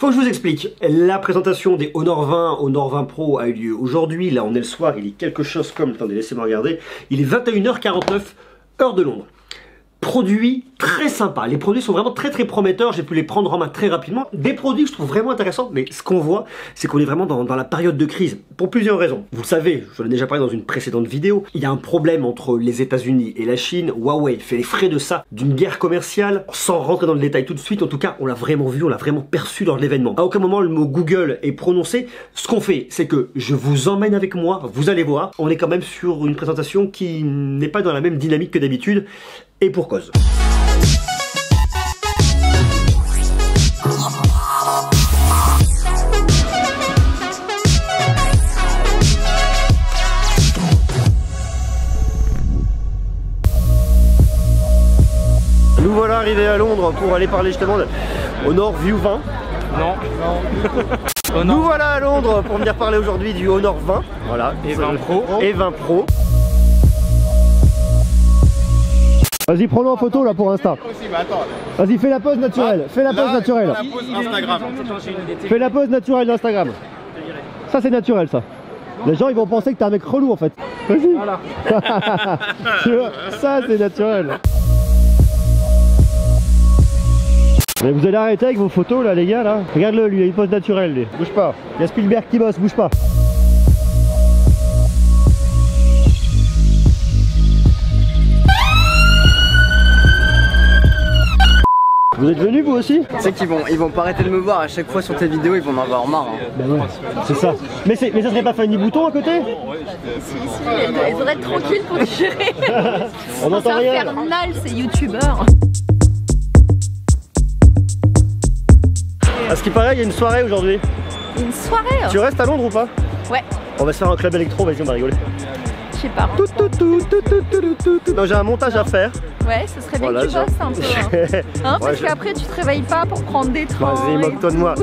Bon, je vous explique. La présentation des Honor 20, Honor 20 Pro a eu lieu aujourd'hui. Là, on est le soir, il est quelque chose comme... Attendez, laissez-moi regarder. Il est 21h49, heure de Londres. Produits très sympas. Les produits sont vraiment très prometteurs. J'ai pu les prendre en main très rapidement. Des produits que je trouve vraiment intéressants. Mais ce qu'on voit, c'est qu'on est vraiment dans la période de crise. Pour plusieurs raisons. Vous le savez, je l'ai déjà parlé dans une précédente vidéo. Il y a un problème entre les États-Unis et la Chine. Huawei fait les frais de ça, d'une guerre commerciale. Sans rentrer dans le détail tout de suite, en tout cas, on l'a vraiment vu, on l'a vraiment perçu lors de l'événement. À aucun moment le mot Google est prononcé. Ce qu'on fait, c'est que je vous emmène avec moi. Vous allez voir, on est quand même sur une présentation qui n'est pas dans la même dynamique que d'habitude. Et pour cause. Nous voilà arrivés à Londres pour aller parler justement de Honor View 20. Non. Nous voilà à Londres pour venir parler aujourd'hui du Honor 20. Voilà. Et 20 Pro. Et 20 Pro. Vas-y, prends-le en photo là pour Insta. Vas-y, fais la pose naturelle. Fais la pose naturelle. Fais la pose naturelle d'Instagram. Ça, c'est naturel, ça. Les gens, ils vont penser que t'es un mec relou en fait. Vas-y. Voilà. Ça, c'est naturel. Mais vous allez arrêter avec vos photos là, les gars là. Regarde-le, lui, il a une pose naturelle, lui. Bouge pas. Il y a Spielberg qui bosse, bouge pas. Vous êtes venus vous aussi? Tu sais qu'ils vont pas arrêter de me voir à chaque fois sur tes vidéos, ils vont en avoir marre. Hein. Ben ouais, c'est ça. Mais ça serait pas Fanny Bouton à côté? Si, il faudrait être tranquille pour digérer. On n'entend rien. C'est infernal, c'est youtubeur. À ce qui paraît, il y a une soirée aujourd'hui. Une soirée? Tu restes à Londres ou pas? Ouais. On va se faire un club électro, vas-y, on va rigoler. Je sais pas. Non, j'ai un montage à faire. Ouais, ce serait bien que tu bosses un peu. Hein, parce qu'après, tu te réveilles pas pour prendre des trains. Vas-y, moque-toi de moi.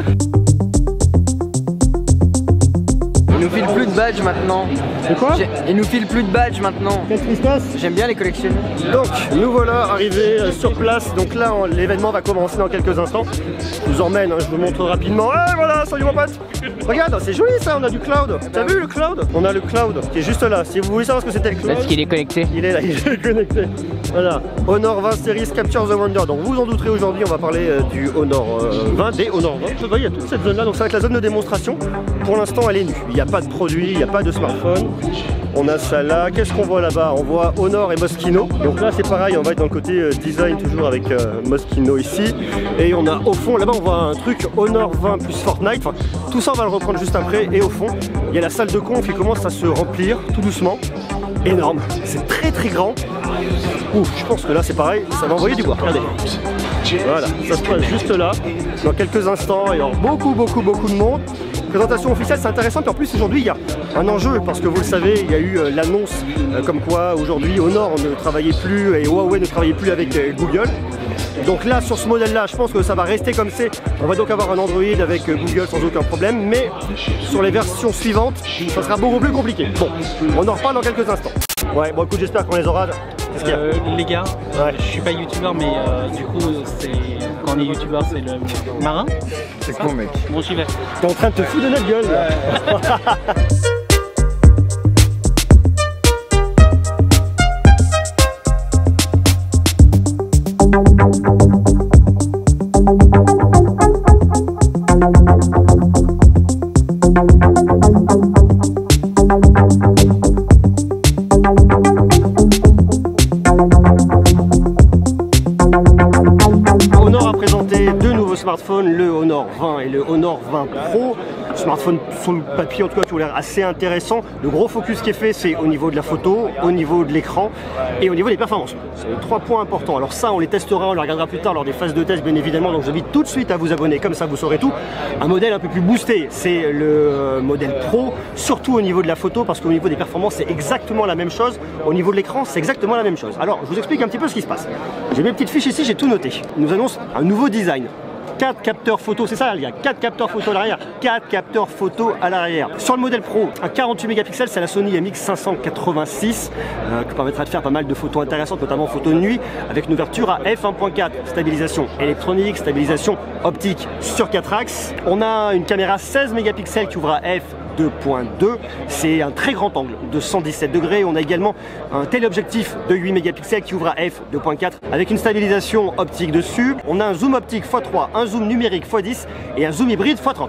Ils nous filent plus de badges maintenant. C'est quoi? Ils nous filent plus de badges maintenant. Qu'est-ce qui se passe? J'aime bien les collectionner. Donc, nous voilà arrivés sur place. Donc là, l'événement va commencer dans quelques instants. Je vous emmène, hein, je vous montre rapidement. Eh voilà, salut mon pote. Regarde, c'est joli ça, on a du cloud. T'as vu le cloud? On a le cloud qui est juste là. Si vous voulez savoir ce que c'était le cloud. Est-ce qu'il est connecté? Il est là, il est connecté. Voilà, Honor 20 Series Capture the Wonder. Donc vous en douterez, aujourd'hui on va parler du Honor 20, des Honor 20. Vous voyez, il y a toute cette zone là, donc ça va être la zone de démonstration. Pour l'instant elle est nue, il n'y a pas de produit, il n'y a pas de smartphone. On a ça là, qu'est-ce qu'on voit là-bas? On voit Honor et Moschino. Donc là c'est pareil, on va être dans le côté design toujours avec Moschino ici. Et on a au fond, là-bas on voit un truc Honor 20 plus Fortnite. Enfin, tout ça on va le reprendre juste après. Et au fond, il y a la salle de conf qui commence à se remplir tout doucement. Énorme, c'est très grand. Ouf, je pense que là c'est pareil, ça va envoyer du bois, regardez. Voilà, ça se passe juste là, dans quelques instants, il y aura beaucoup de monde. Présentation officielle, c'est intéressant, puis en plus aujourd'hui il y a un enjeu, parce que vous le savez, il y a eu l'annonce comme quoi aujourd'hui Honor ne travaillait plus et Huawei ne travaillait plus avec Google. Donc là, sur ce modèle-là, je pense que ça va rester comme c'est. On va donc avoir un Android avec Google sans aucun problème, mais sur les versions suivantes, ça sera beaucoup plus compliqué. Bon, on en reparle dans quelques instants. Ouais, bon écoute, j'espère qu'on les aura. Les gars, ouais. Je suis pas youtubeur, mais du coup, quand on est youtubeur, c'est le marin. C'est con, mec. Bon, j'y vais. T'es en train de te foutre de notre gueule là. Smartphone, le Honor 20 et le Honor 20 Pro. Smartphone sur le papier en tout cas qui ont l'air assez intéressant. Le gros focus qui est fait, c'est au niveau de la photo, au niveau de l'écran et au niveau des performances. C'est 3 points importants. Alors ça on les testera, on les regardera plus tard lors des phases de test bien évidemment, donc j'invite tout de suite à vous abonner, comme ça vous saurez tout. Un modèle un peu plus boosté, c'est le modèle Pro, surtout au niveau de la photo, parce qu'au niveau des performances c'est exactement la même chose. Au niveau de l'écran c'est exactement la même chose. Alors je vous explique un petit peu ce qui se passe. J'ai mes petites fiches ici, j'ai tout noté. Ils nous annoncent un nouveau design. 4 capteurs photo, c'est ça, il y a 4 capteurs photo à l'arrière, 4 capteurs photo à l'arrière. Sur le modèle Pro, un 48 mégapixels, c'est la Sony MX586 qui permettra de faire pas mal de photos intéressantes, notamment photos de nuit, avec une ouverture à f1.4, stabilisation électronique, stabilisation optique sur 4 axes. On a une caméra 16 mégapixels qui ouvre à f2.2, c'est un très grand angle de 117 degrés. On a également un téléobjectif de 8 mégapixels qui ouvre à f2.4 avec une stabilisation optique dessus. On a un zoom optique x3, un zoom numérique x10 et un zoom hybride x30.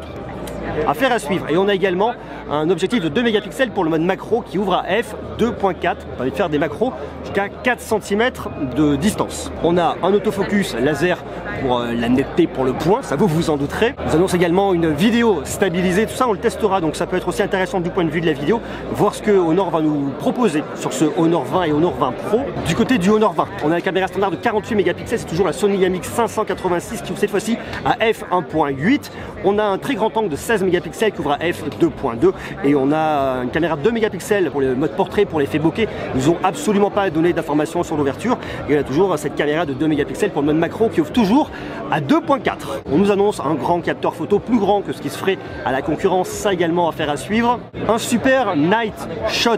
Affaire à suivre. Et on a également un objectif de 2 mégapixels pour le mode macro qui ouvre à f2.4, permet de faire des macros jusqu'à 4 cm de distance. On a un autofocus laser pour la netteté pour le point, ça vous vous en douterez. On vous annonce également une vidéo stabilisée, tout ça on le testera, donc ça peut être aussi intéressant du point de vue de la vidéo, voir ce que Honor va nous proposer sur ce Honor 20 et Honor 20 Pro. Du côté du Honor 20, on a la caméra standard de 48 mégapixels, c'est toujours la Sony MX586 qui ouvre cette fois-ci à f1.8. On a un très grand angle de 16 mégapixels qui ouvre à f2.2 et on a une caméra de 2 mégapixels pour le mode portrait, pour l'effet bokeh. Ils nous ont absolument pas donné d'informations sur l'ouverture et on a toujours cette caméra de 2 mégapixels pour le mode macro qui ouvre toujours à 2.4. On nous annonce un grand capteur photo plus grand que ce qui se ferait à la concurrence, ça également à faire à suivre. Un super night shot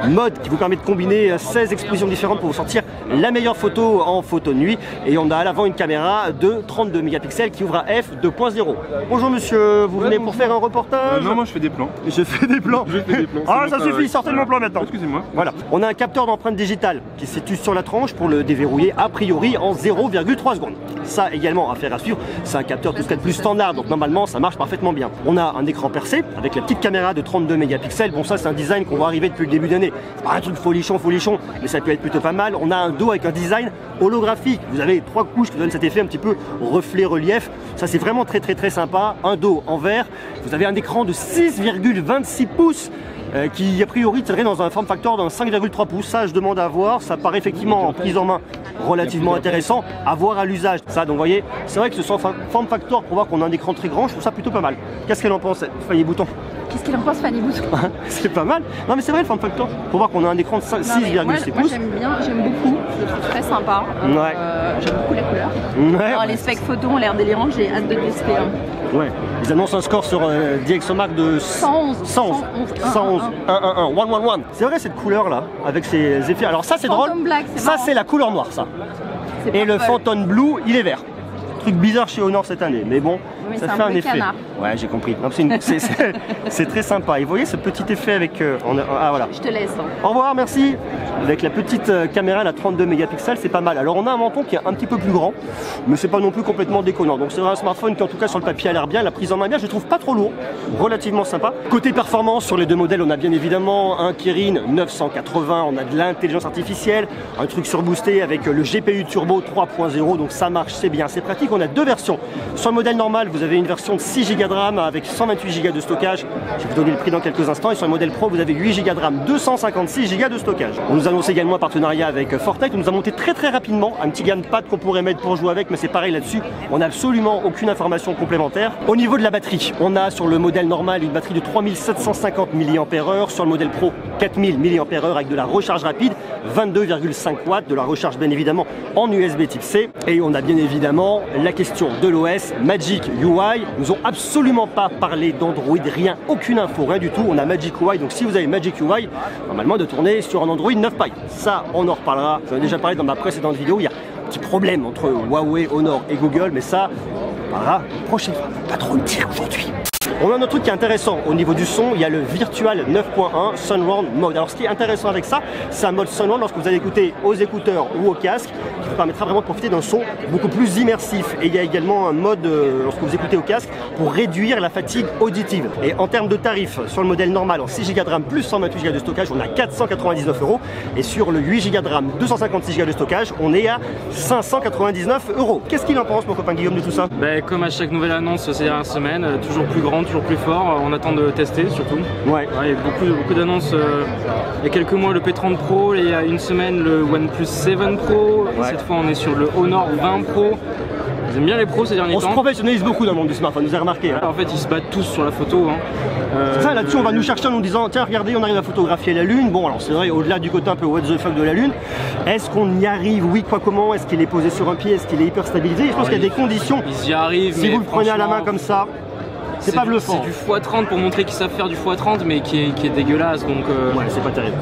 mode qui vous permet de combiner 16 expositions différentes pour vous sortir la meilleure photo en photo de nuit et on a à l'avant une caméra de 32 mégapixels qui ouvre à f2.0. Bonjour monsieur, vous venez pour faire un reportage? Non, moi je fais des plans. Je fais des plans. Je fais des plans. Ah ça suffit, sortez de mon plan maintenant. Excusez-moi. Voilà, on a un capteur d'empreinte digitale qui se situe sur la tranche pour le déverrouiller a priori en 0,3 secondes. Ça également à faire à suivre, c'est un capteur tout ce qu'il y a de plus standard, donc normalement ça marche parfaitement bien. On a un écran percé avec la petite caméra de 32 mégapixels, bon ça c'est un design qu'on va arriver depuis le début d'année. C'est pas un truc folichon, mais ça peut être plutôt pas mal. On a un dos avec un design holographique, vous avez 3 couches qui donnent cet effet un petit peu reflet relief, ça c'est vraiment très sympa. Un dos en verre, vous avez un écran de 6,26 pouces qui a priori tiendrait dans un form factor d'un 5,3 pouces. Ça je demande à voir, ça paraît effectivement en prise en main relativement intéressant à voir à l'usage. Ça donc vous voyez, c'est vrai que ce form factor pour voir qu'on a un écran très grand, je trouve ça plutôt pas mal. Qu'est-ce qu'elle en pense, Fanny Bouton? Qu'est-ce qu'il en pense, Fanny Bouton? C'est pas mal. Non mais c'est vrai le form factor, pour voir qu'on a un écran de 6,6 pouces. Moi j'aime bien, j'aime beaucoup, je le trouve très sympa. Ouais. J'aime beaucoup la couleur. Ouais, alors, les specs photos ont l'air délirants, j'ai hâte de tester. Ouais, ils annoncent un score sur DxOMark de 111. C'est vrai cette couleur là, avec ces effets. Alors ça c'est drôle, ça c'est la couleur noire ça. Et le Phantom Blue il est vert. Truc bizarre chez Honor cette année, mais bon, oui, ça fait un effet. Canard. Ouais, j'ai compris. C'est très sympa. Et vous voyez ce petit effet avec... ah voilà. Je te laisse. Au revoir, merci. Avec la petite caméra, la 32 mégapixels, c'est pas mal. Alors on a un menton qui est un petit peu plus grand, mais c'est pas non plus complètement déconnant. Donc c'est un smartphone qui en tout cas sur le papier a l'air bien, la prise en main bien, je le trouve pas trop lourd, relativement sympa. Côté performance, sur les deux modèles, on a bien évidemment un Kirin 980, on a de l'intelligence artificielle, un truc surboosté avec le GPU Turbo 3.0, donc ça marche, c'est bien, c'est pratique. On a deux versions. Sur le modèle normal, vous avez une version de 6 Go de RAM avec 128 Go de stockage. Je vais vous donner le prix dans quelques instants. Et sur le modèle Pro, vous avez 8 Go de RAM, 256 Go de stockage. On nous annonce également un partenariat avec Fortnite. On nous a monté très rapidement un petit gamepad qu'on pourrait mettre pour jouer avec, mais c'est pareil là-dessus. On n'a absolument aucune information complémentaire. Au niveau de la batterie, on a sur le modèle normal une batterie de 3750 mAh. Sur le modèle Pro, 4000 mAh avec de la recharge rapide, 22,5 watts, de la recharge bien évidemment en USB type C. Et on a bien évidemment la question de l'OS Magic UI. Ils nous ont absolument pas parlé d'Android, rien, aucune info, rien du tout. On a Magic UI, donc si vous avez Magic UI, normalement de tourner sur un Android 9 Pie. Ça, on en reparlera. J'en ai déjà parlé dans ma précédente vidéo. Il y a un petit problème entre Huawei, Honor et Google, mais ça, on parlera prochaine fois. Pas trop le dire aujourd'hui. On a un autre truc qui est intéressant au niveau du son, il y a le Virtual 9.1 Surround Mode. Alors ce qui est intéressant avec ça, c'est un mode Surround lorsque vous allez écouter aux écouteurs ou au casque, qui vous permettra vraiment de profiter d'un son beaucoup plus immersif. Et il y a également un mode, lorsque vous écoutez au casque, pour réduire la fatigue auditive. Et en termes de tarifs, sur le modèle normal en 6 Go de RAM plus 128 Go de stockage, on a 499 €. Et sur le 8 Go de RAM, 256 Go de stockage, on est à 599 €. Qu'est-ce qu'il en pense, mon copain Guillaume, de tout ça? Comme à chaque nouvelle annonce ces dernières semaines, toujours plus grand, toujours plus fort, on attend de tester surtout. Ouais. Il y a beaucoup d'annonces. Il y a quelques mois le P30 Pro, et il y a une semaine le OnePlus 7 Pro, et cette fois on est sur le Honor 20 Pro. Ils aiment bien les pros ces derniers On temps. se professionnalise beaucoup dans le monde du smartphone, vous avez remarqué. Hein. En fait, ils se battent tous sur la photo. Hein. Ça, là-dessus, on va nous chercher en nous disant, tiens, regardez, on arrive à photographier la Lune. Bon, alors c'est vrai, au-delà du côté un peu what the fuck de la Lune, est-ce qu'on y arrive? Oui, quoi, comment? Est-ce qu'il est posé sur un pied? Est-ce qu'il est hyper stabilisé? Je pense qu'il y a des conditions. Ils y arrivent. Si vous le prenez à la main comme ça, c'est pas bluffant. C'est du x30 pour montrer qu'ils savent faire du x30, mais qui est dégueulasse. Donc, ouais, c'est pas terrible.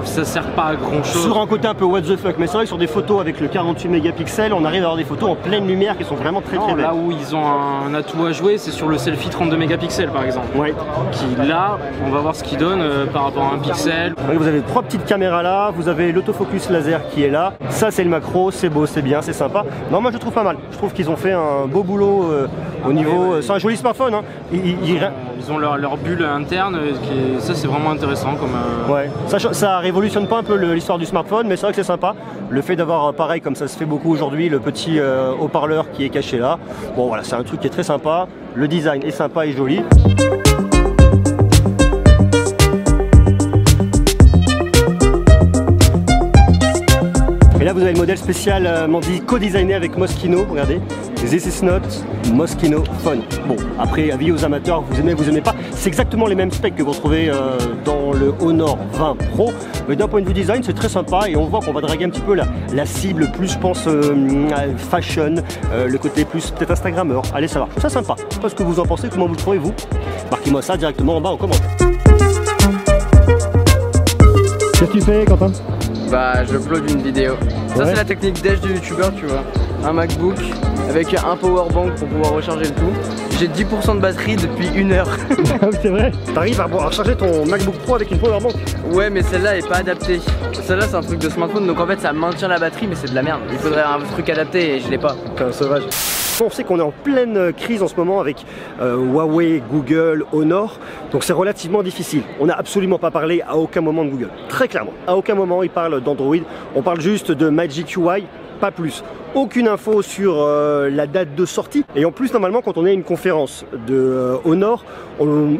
Ça sert pas à grand chose. Sur un côté un peu what the fuck, mais c'est vrai que sur des photos avec le 48 mégapixels, on arrive à avoir des photos en pleine lumière qui sont vraiment très très belles. Là où ils ont un atout à jouer, c'est sur le selfie 32 mégapixels par exemple. Ouais. Qui là, on va voir ce qu'il donne par rapport à un pixel. Vous avez 3 petites caméras là, vous avez l'autofocus laser qui est là. Ça c'est le macro, c'est beau, c'est bien, c'est sympa. Non, moi je trouve pas mal. Je trouve qu'ils ont fait un beau boulot au niveau. C'est un joli smartphone. Hein. Ils ont leur bulle interne, ça c'est vraiment intéressant comme. Ouais. Ça révolutionne pas un peu l'histoire du smartphone, mais c'est vrai que c'est sympa. Le fait d'avoir pareil comme ça se fait beaucoup aujourd'hui, le petit haut-parleur qui est caché là. Bon voilà, c'est un truc qui est très sympa. Le design est sympa et joli. Et là vous avez le modèle spécialement dit co-designé avec Moschino, regardez. This is not Moschino Phone. Bon, après, avis aux amateurs, vous aimez pas. C'est exactement les mêmes specs que vous retrouvez dans le Honor 20 Pro. Mais d'un point de vue design, c'est très sympa et on voit qu'on va draguer un petit peu la cible plus, je pense, fashion, le côté plus peut-être Instagrammeur. Allez savoir, ça sympa. Je sais pas ce que vous en pensez, comment vous le trouvez vous. Marquez-moi ça directement en bas en commentaire. Qu'est-ce que tu fais, Quentin? Bah, je upload une vidéo. Ça, c'est la technique d'edge du youtubeur, tu vois. Un MacBook avec un powerbank pour pouvoir recharger le tout. J'ai 10% de batterie depuis 1 heure. C'est vrai? T'arrives à recharger ton MacBook Pro avec une powerbank? Ouais, mais celle-là est pas adaptée. Celle-là, c'est un truc de smartphone, donc en fait, ça maintient la batterie, mais c'est de la merde. Il faudrait un truc adapté et je l'ai pas. T'es un sauvage. On sait qu'on est en pleine crise en ce moment avec Huawei, Google, Honor, donc c'est relativement difficile. On n'a absolument pas parlé à aucun moment de Google, très clairement. À aucun moment ils parlent d'Android, on parle juste de Magic UI, pas plus. Aucune info sur la date de sortie. Et en plus, normalement, quand on est à une conférence de Honor,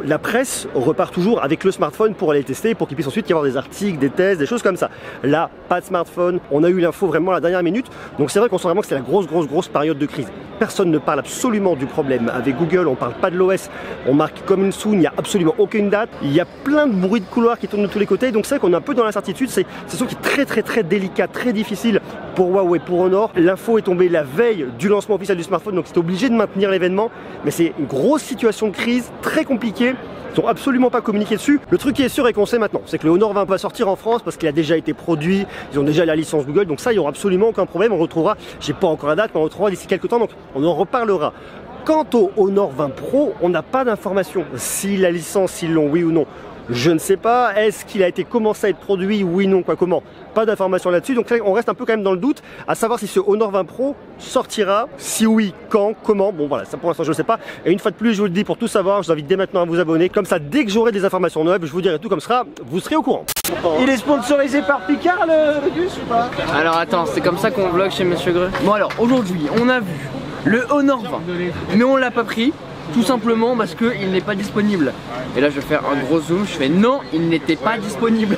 la presse repart toujours avec le smartphone pour aller le tester, pour qu'il puisse ensuite y avoir des articles, des tests, des choses comme ça. Là, pas de smartphone. On a eu l'info vraiment à la dernière minute. Donc c'est vrai qu'on sent vraiment que c'est la grosse période de crise. Personne ne parle absolument du problème. Avec Google, on parle pas de l'OS. On marque coming soon, il n'y a absolument aucune date. Il y a plein de bruits de couloir qui tournent de tous les côtés. Donc c'est vrai qu'on est un peu dans l'incertitude. C'est ce qui est très délicat, très difficile pour Huawei, pour Honor. L'info est tombée la veille du lancement officiel du smartphone, donc c'était obligé de maintenir l'événement. Mais c'est une grosse situation de crise, très compliquée. Ils n'ont absolument pas communiqué dessus. Le truc qui est sûr et qu'on sait maintenant, c'est que le Honor 20 va sortir en France parce qu'il a déjà été produit, ils ont déjà la licence Google, donc ça, il n'y aura absolument aucun problème. On retrouvera, j'ai pas encore la date, mais on retrouvera d'ici quelques temps, donc on en reparlera. Quant au Honor 20 Pro, on n'a pas d'informations. Si la licence, s'ils l'ont, oui ou non, je ne sais pas. Est-ce qu'il a été commencé à être produit, oui, non, quoi, comment? Pas d'informations là-dessus, donc là, on reste un peu quand même dans le doute, à savoir si ce Honor 20 Pro sortira, si oui, quand, comment. Bon voilà, ça pour l'instant je ne sais pas. Et une fois de plus, je vous le dis, pour tout savoir, je vous invite dès maintenant à vous abonner. Comme ça, dès que j'aurai des informations neuves, je vous dirai tout comme ça, vous serez au courant. Il est sponsorisé par Picard, le bus ou pas? Alors attends, c'est comme ça qu'on vlog chez Monsieur Greux. Bon alors, aujourd'hui, on a vu le Honor 20, mais on l'a pas pris. Tout simplement parce qu'il n'est pas disponible. Et là je vais faire un gros zoom, je fais non, il n'était pas disponible.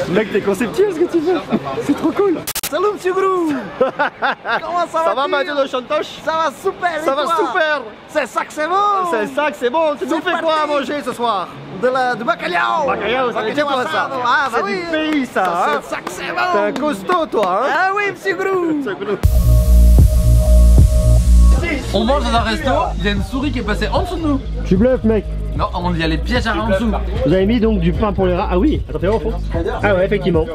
Mec, t'es conceptuel ce que tu fais. C'est trop cool. Salut Monsieur Grou. Comment ça va Mathieu de Chantoche? Ça va super. Ça va super. C'est ça que c'est bon. C'est ça que c'est bon. Tu nous fais quoi à manger ce soir? Du bacalhao. Bacalhao, ça veut dire quoi ça? Ah bah oui. C'est du pays ça. C'est ça que c'est bon. T'es un costaud toi hein? Ah oui Monsieur Grou. On mange dans un resto, il y a une souris qui est passée en dessous de nous. Tu bluffes mec. Non, on y a les pièges en dessous. Vous avez mis donc du pain pour les rats. Ah oui, attends, fais voir au fond. Ah ouais, effectivement.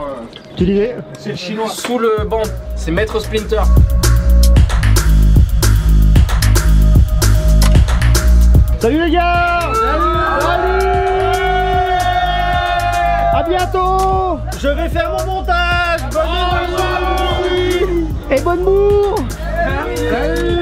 Tu disais? C'est le chinois. Sous le banc, c'est Maître Splinter. Salut les gars. Salut. À bientôt. Je vais faire mon montage. Bonne nuit. Et bonne bourre. Salut.